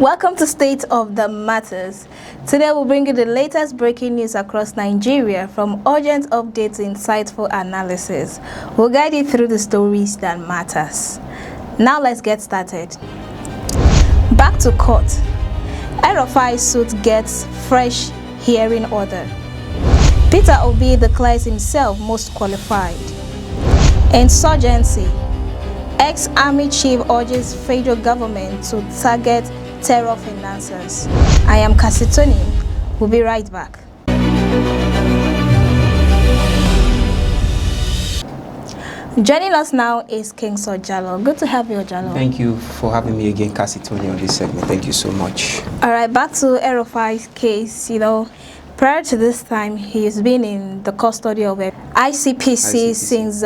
Welcome to State of the Matters. Today we'll bring you the latest breaking news across Nigeria, from urgent updates to insightful analysis. We'll guide you through the stories that matters. Now let's get started. Back to court. El-Rufai suit gets fresh hearing order. Peter Obi declares himself most qualified. Insurgency. Ex-army chief urges federal government to target terror financiers. I am Casitoni. We'll be right back. Joining us now is King Ojalo. Good to have you, Ojalo. Thank you for having me again, Casitoni, on this segment. Thank you so much. All right, back to El-Rufai's case. Prior to this time, he's been in the custody of ICPC since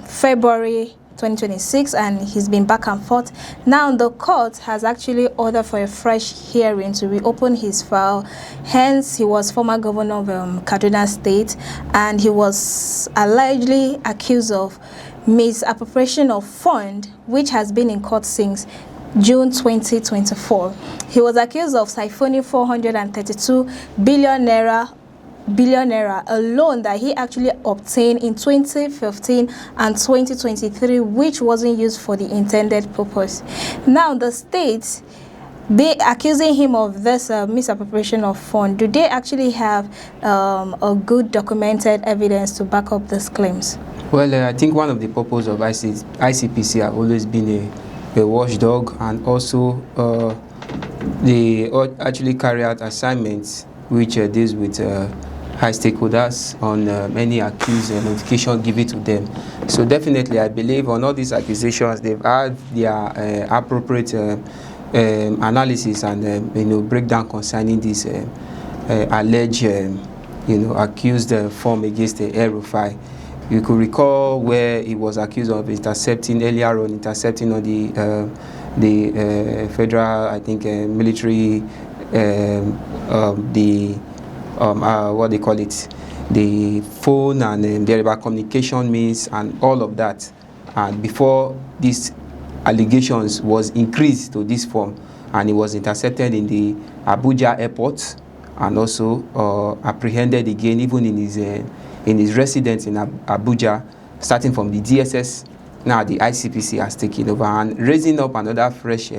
February 2026, and he's been back and forth. Now the court has actually ordered for a fresh hearing to reopen his file. Hence, he was former governor of Kaduna State, and he was allegedly accused of misappropriation of fund, which has been in court since June 2024. He was accused of siphoning 432 billion naira, a loan that he actually obtained in 2015 and 2023, which wasn't used for the intended purpose. Now the state, they accusing him of this misappropriation of fund. Do they actually have a good documented evidence to back up these claims? Well, I think one of the purposes of ICPC have always been a watchdog, and also they actually carry out assignments which deals with high stakeholders on any accused notification given to them. So definitely, I believe on all these accusations, they've had their appropriate analysis and breakdown concerning this alleged accused form against El-Rufai. You could recall where he was accused of intercepting on the federal, I think, military, what they call it, the phone and their communication means and all of that. And before these allegations was increased to this form, and he was intercepted in the Abuja airport, and also apprehended again even in his residence in Abuja, starting from the DSS. Now the ICPC has taken over and raising up another fresh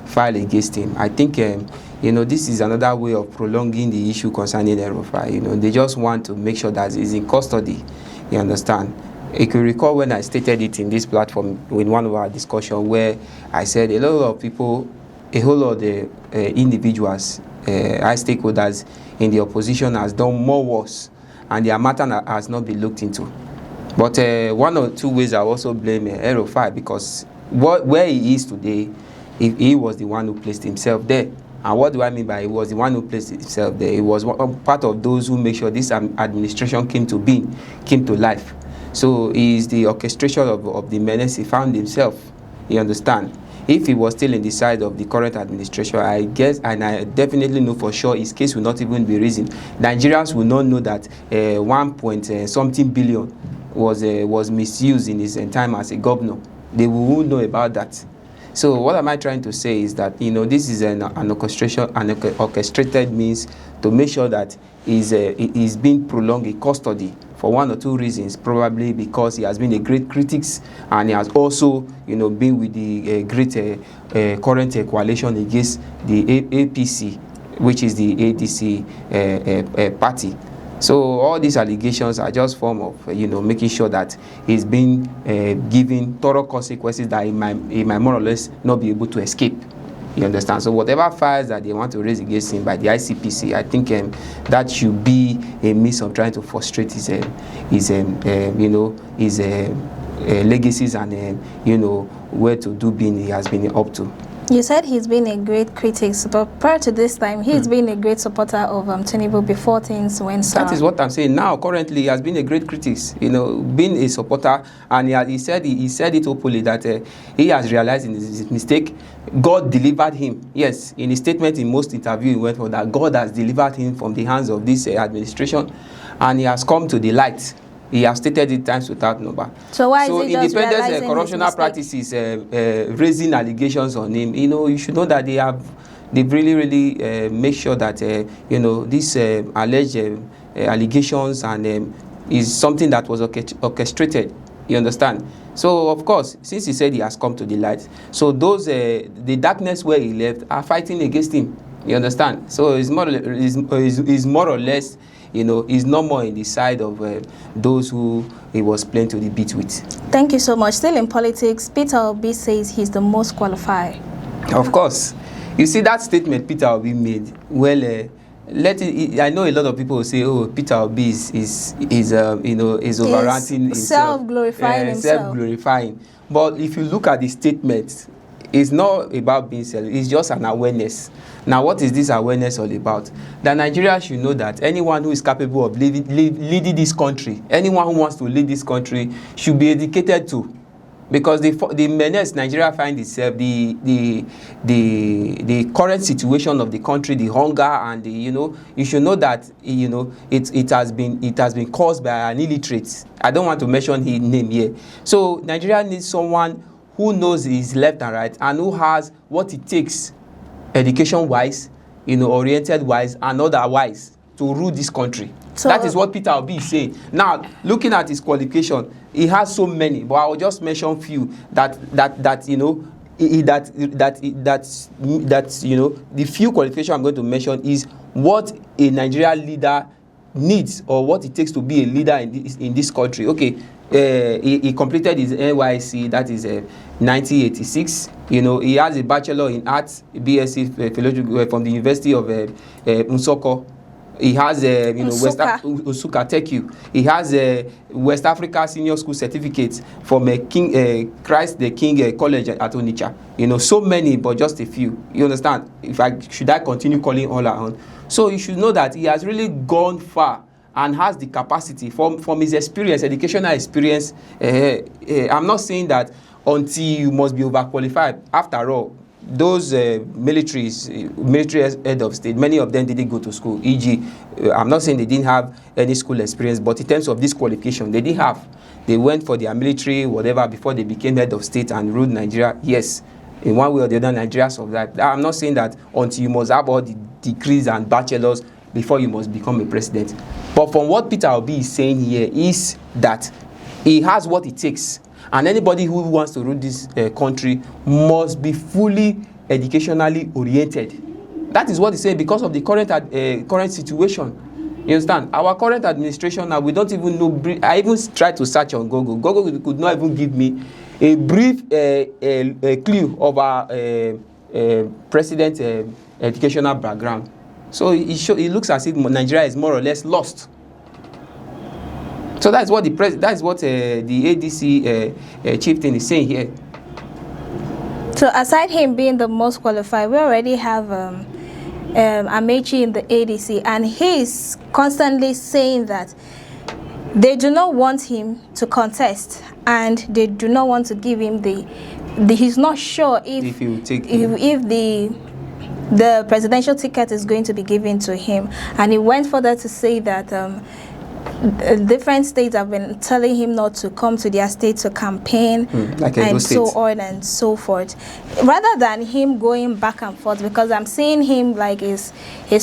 file against him. I think this is another way of prolonging the issue concerning El-Rufai. They just want to make sure that he's in custody. You understand? You can recall when I stated it in this platform in one of our discussions, where I said a lot of people, a whole lot of the individuals, high stakeholders in the opposition has done more worse, and their matter has not been looked into. But one or two ways I also blame El-Rufai, because where he is today, he was the one who placed himself there. And what do I mean by he was the one who placed himself there? He was part of those who make sure this administration came to life. So he is the orchestration of the menace he found himself. You understand? If he was still in the side of the current administration, I guess, and I definitely know for sure, his case will not even be risen. Nigerians will not know that 1.something billion was misused in his time as a governor. They will know about that. So what am I trying to say is that this is an orchestrated means to make sure that he's being prolonged in custody for one or two reasons. Probably because he has been a great critic, and he has also been with the great current coalition against the APC, which is the ADC party. So all these allegations are just form of making sure that he's been given thorough consequences that he might more or less not be able to escape. You understand? So whatever files that they want to raise against him by the ICPC, I think that should be a means of trying to frustrate his legacies and where to do being he has been up to. You said he's been a great critic, but prior to this time, he's been a great supporter of Tinubu before things went south. That is what I'm saying. Now, currently, he has been a great critic, being a supporter, and he said it openly that he has realized in his mistake. God delivered him. Yes, in his statement in most interviews, he went for that God has delivered him from the hands of this administration, and he has come to the light. He has stated it times without number. So why is he just independent correctional practices raising allegations on him? You should know that they have they've really made sure that this alleged allegations and is something that was orchestrated. You understand? So of course, since he said he has come to the light, so those the darkness where he left are fighting against him. You understand? So it's more or less, is no more in the side of those who he was playing to the beat with. Thank you so much. Still in politics, Peter Obi says he's the most qualified. Of course. You see that statement Peter Obi made, well, I know a lot of people will say, oh, Peter Obi is overranting himself, self-glorifying himself. Self-glorifying. But if you look at the statement, it's not about being self, it's just an awareness. Now, what is this awareness all about? That Nigeria should know that anyone who is capable of leading this country, anyone who wants to lead this country, should be educated to. Because the menace Nigeria finds itself, the current situation of the country, the hunger, and you should know that it has been caused by an illiterate. I don't want to mention his name here. So Nigeria needs someone who knows his left and right, and who has what it takes, education-wise, oriented-wise, and otherwise, to rule this country. So that is what Peter Obi is saying. Now, looking at his qualification, he has so many, but I will just mention few the few qualifications I'm going to mention is what a Nigerian leader needs, or what it takes to be a leader in this country. Okay, he completed his NYSC, that is 1986. He has a Bachelor in Arts, BSc Fellowship from the University of Nsoko. He has Usuka Tech. He has a West Africa Senior School certificate from Christ the King College at Onitsha. So many, but just a few. You understand? Should I continue calling all around? So you should know that he has really gone far and has the capacity from his experience, educational experience. I'm not saying that until you must be overqualified. After all, those military head of state, many of them didn't go to school. E.g., I'm not saying they didn't have any school experience, but in terms of this qualification, they didn't have. They went for their military, whatever, before they became head of state and ruled Nigeria. Yes, in one way or the other, Nigeria survived. I'm not saying that until you must have all the degrees and bachelors before you must become a president. But from what Peter Obi is saying here is that he has what it takes. And anybody who wants to rule this country must be fully educationally oriented. That is what he's saying because of the current situation. You understand? Our current administration now, we don't even know. I even tried to search on Google. Google could not even give me a brief clue of our president's educational background. So it looks as if Nigeria is more or less lost. So that's what the ADC chieftain is saying here. So aside him being the most qualified, we already have Amechi in the ADC, and he's constantly saying that they do not want him to contest, and they do not want to give him he's not sure if the presidential ticket is going to be given to him. And he went further to say that different states have been telling him not to come to their state to campaign, and so on and so forth, rather than him going back and forth. Because I'm seeing him like he's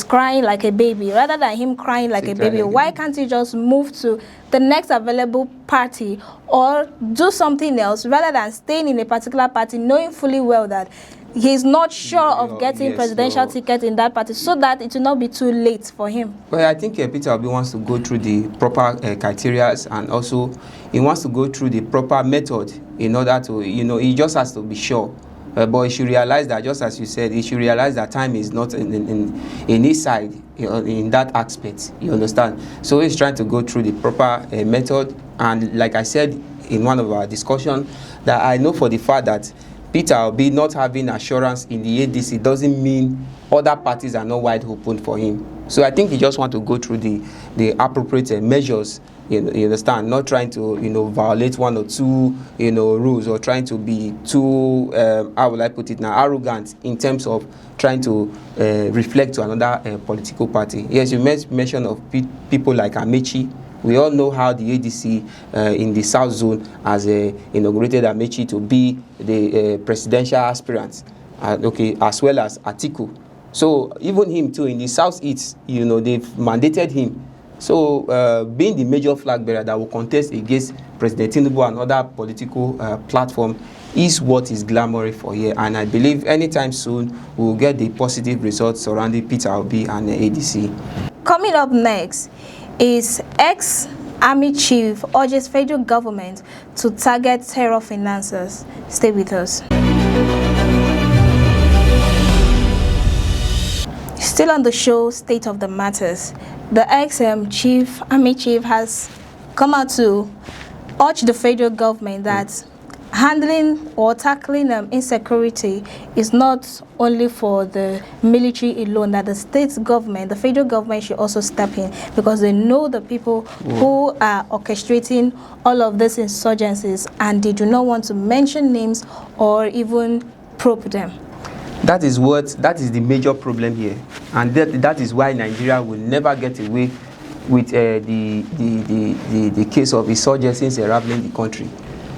crying like a baby. Rather than him crying like a baby, why can't he just move to the next available party or do something else, rather than staying in a particular party, knowing fully well that he's not sure of getting presidential ticket in that party, so that it will not be too late for him? Well, I think Peter Obi wants to go through the proper criteria, and also he wants to go through the proper method in order to, he just has to be sure. But he should realize that, just as you said, he should realize that time is not in his side in that aspect. You understand? So he's trying to go through the proper method. And like I said in one of our discussions, that I know for the fact that Peter Obi not having assurance in the ADC doesn't mean other parties are not wide open for him. So I think he just wants to go through the appropriate measures. You understand? Not trying to violate one or two rules, or trying to be too how will I put it now, arrogant in terms of trying to reflect to another political party. Yes, you made mention of people like Amechi. We all know how the ADC in the South Zone has inaugurated Amechi to be the presidential aspirant, as well as Atiku. So even him too, in the southeast, you know, they've mandated him. So being the major flag bearer that will contest against President Tinubu and other political platform is what is glamorous for here. And I believe anytime soon we'll get the positive results surrounding Peter Obi and the ADC. Coming up next is ex-army chief urges federal government to target terror financiers. Stay with us. Still on the show, State of the Matters. The ex-army chief has come out to urge the federal government that handling or tackling insecurity is not only for the military alone, that the state government, the federal government should also step in, because they know the people who are orchestrating all of these insurgencies, and they do not want to mention names or even probe them. That is the major problem here, and that is why Nigeria will never get away with the case of insurgencies unraveling the country.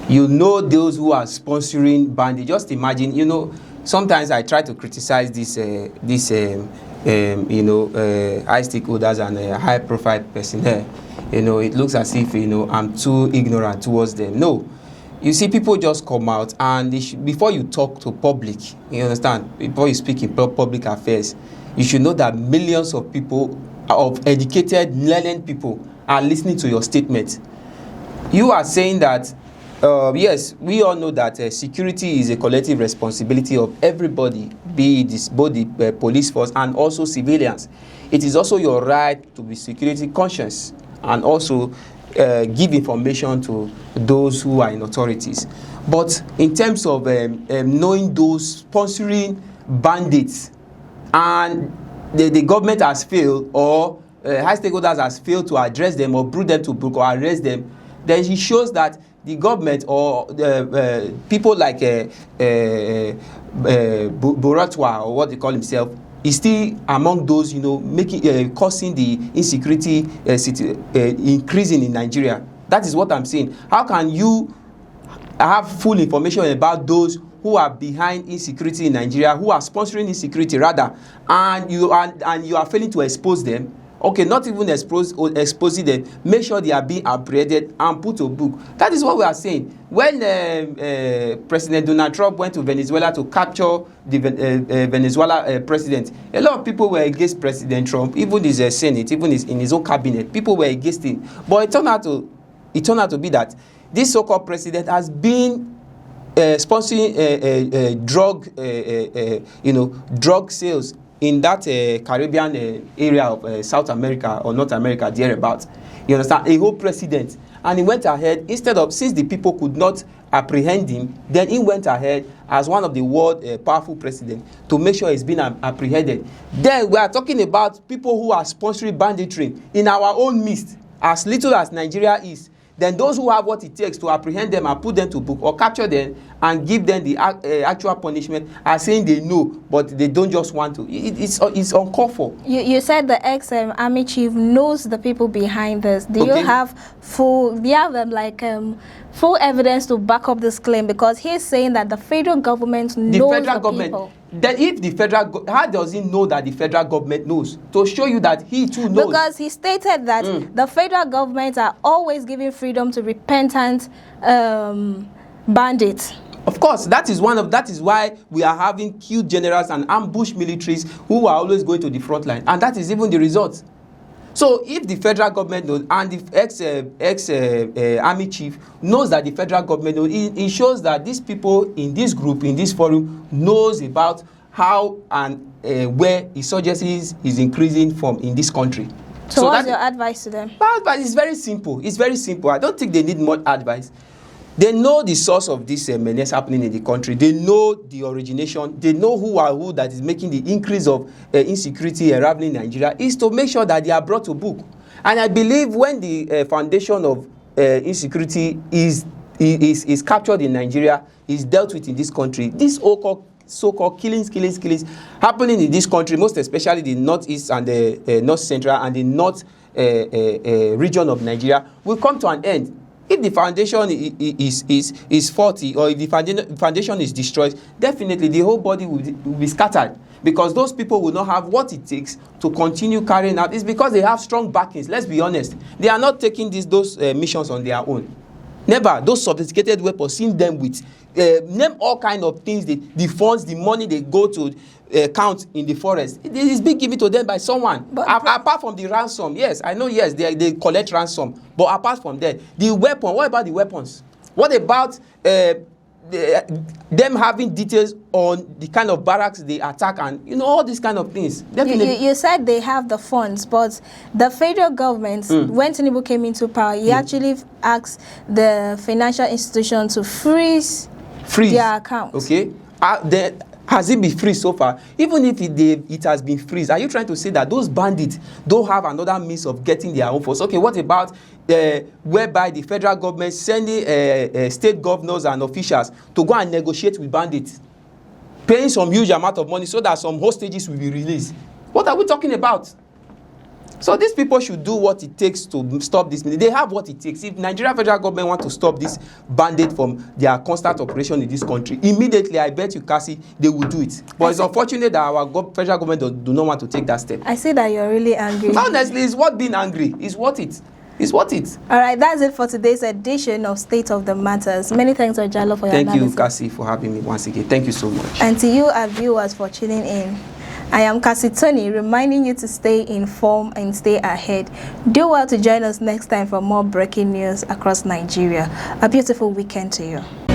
You know, those who are sponsoring bandits. Just imagine, you know, sometimes I try to criticize this high stakeholders and high-profile personnel. You know, it looks as if, you know, I'm too ignorant towards them. No. You see, people just come out, and before you talk to public, you understand, before you speak in public affairs, you should know that millions of people, of educated, learned people, are listening to your statement. You are saying that, yes, we all know that security is a collective responsibility of everybody, be it both the police force and also civilians. It is also your right to be security conscious and also give information to those who are in authorities. But in terms of knowing those sponsoring bandits, and the government has failed, or high stakeholders has failed to address them or bring them to book or arrest them, then it shows that the government or people like Boratwa, or what they call himself, is still among those, you know, causing the insecurity increasing in Nigeria. That is what I'm saying. How can you have full information about those who are behind insecurity in Nigeria, who are sponsoring insecurity rather, and you are failing to expose them? Okay, not even exposing them, make sure they are being apprehended and put to book. That is what we are saying. When President Donald Trump went to Venezuela to capture the Venezuela president, a lot of people were against President Trump, even his Senate, even in his own cabinet. People were against him. But it turned out to be that this so-called president has been sponsoring drug sales in that Caribbean area of South America or North America, thereabouts. You understand? A whole president. And he went ahead, since the people could not apprehend him, then he went ahead as one of the world powerful presidents to make sure he's been apprehended. Then we are talking about people who are sponsoring banditry in our own midst, as little as Nigeria is. Then those who have what it takes to apprehend them and put them to book or capture them and give them the actual punishment are saying they know, but they don't just want to. It's uncalled for. You said the ex-army chief knows the people behind this. Do you have full full evidence to back up this claim? Because he's saying that the federal government knows the people. Then if the federal, how does he know that the federal government knows? To show you that he too knows. Because he stated that the federal government are always giving freedom to repentant bandits. Of course, that is why we are having killed generals and ambush militaries who are always going to the front line, and that is even the result. So if the federal government knows, and the ex-army chief knows that the federal government knows, it shows that these people in this group, in this forum, knows about how and where insurgency is increasing from in this country. So what's your advice to them? My advice is very simple. It's very simple. I don't think they need much advice. They know the source of this menace happening in the country. They know the origination. They know who that is making the increase of insecurity unraveling in Nigeria, is to make sure that they are brought to book. And I believe when the foundation of insecurity is captured in Nigeria, is dealt with in this country, this so-called killings happening in this country, most especially the northeast and the north central and the north region of Nigeria, will come to an end. If the foundation is faulty, or if the foundation is destroyed, definitely the whole body will be scattered. because those people will not have what it takes to continue carrying out. It's because they have strong backings. Let's be honest. They are not taking those missions on their own. Never. Those sophisticated weapons, seeing them with, name all kind of things, the funds, the money they go to count in the forest. It is being given to them by someone. But apart from the ransom, yes, I know, yes, they collect ransom. But apart from that, the weapon, what about the weapons? What about them having details on the kind of barracks they attack and, you know, all these kind of things? Definitely. You said they have the funds, but the federal government, when Tinubu came into power, he actually asked the financial institution to freeze their accounts. Okay. Has it been freezed so far? Even if it has been freezed, are you trying to say that those bandits don't have another means of getting their own force? Okay, what about whereby the federal government sending state governors and officials to go and negotiate with bandits, paying some huge amount of money so that some hostages will be released? What are we talking about? So these people should do what it takes to stop this. They have what it takes. If Nigerian federal government want to stop this bandit from their constant operation in this country, immediately, I bet you, Cassie, they will do it. But it's unfortunate that our federal government do not want to take that step. I see that you're really angry. Honestly, it's what being angry is worth it. It's worth it. All right, that's it for today's edition of State of the Matters. Many thanks, Ojalo, for your analysis. Thank you, Cassie, for having me once again. Thank you so much. And to you, our viewers, for tuning in. I am Cassie Tony, reminding you to stay informed and stay ahead. Do well to join us next time for more breaking news across Nigeria. A beautiful weekend to you.